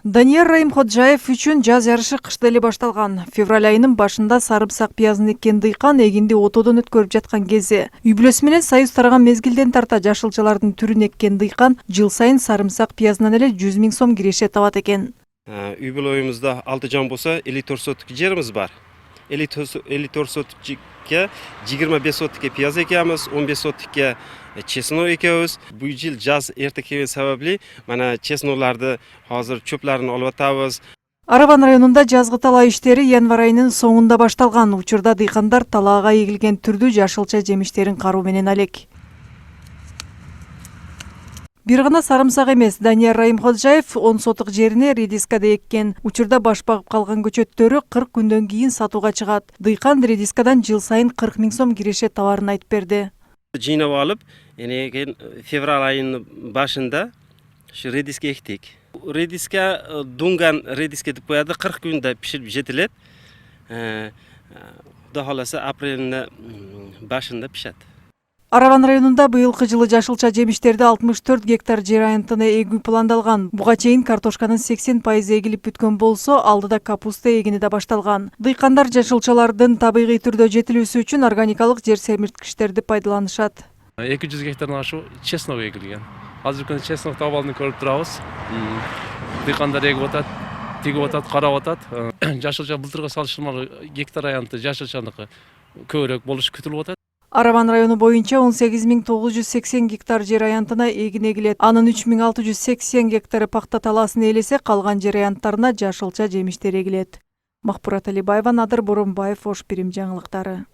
Данияр Райымходжаев үчүн жаз жарышы кышта эле башталган. Февраль айынын башында сарымсак пиязын эккен дыйкан эгинди отодон өткөрүп жаткан кезде үй бүлөсү менен союз тараган мезгилден тарта жашылчалардын түрүн эккен дыйкан жыл сайын сарымсак пиязынан эле 100 000 сом киреше табат экен. Үй бүлөбүздө 6 жан болсо 54 соток жерибиз бар. 54 сотокке 25 сотокке пияз экебиз, 15 сотокке чеснок экебиз. Бу жыл жаз эрте келген сабаплы мана чесноларды азыр чөплөрүн алып атабыз. Араван районунда жазгы талаа иштери январь айынын соңунда башталган. Учурда дыйкандар талаага эгилген түрдүү жашылча жемиштерин кароо менен алек. Бир гана сарымсак эмес, Данияр Райымходжаев 10 соток жерине редискада эккен. Учурда баш багып калган көчөттөрү 40 күндөн кийин сатууга чыгат. Дыйкан редискадан жыл сайын 40 000 сом киреше табарын айтып берди. Жыйнап алып, февраль айынын башында şu редиске эктик. Редиска дунган редиске деп коёду, 40 күндө пиширип жетилет. Кудай кааласа апрелдин башында пишат. Араван районунда быйылкы жылы жашылча жемиштерди 64 гектар жер айынтына эгүү пландалган. Буга чейин картошканын 80% эгилип бүткөн болсо, алдыда капуста эгини да башталган. Дыйкандар жашылчалардын табигый түрдө жетилүүсү үчүн органикалык жер семирткичтерди пайдаланышат. 200 гектардан ашык чеснок эгилген. Азыр күнү чеснок абалын көрүп турабыз. Дыйкандар эгип атат, тигип атат, карап атат. Жашылча былтырга салыштырмалуу гектар аянты жашылчаныкы көбүрөөк болушу күтүлүп атат. Араван району боюнча 18 980 гектар жер аянтына эгин эгилет. Анын 3680 гектары пахта талаасын ээлесе, калган жер аянттарына жашылча жемиштер эгилет. Махпурат Алибаева, Надыр Боронбаев, Ош Бирим жаңылыктары.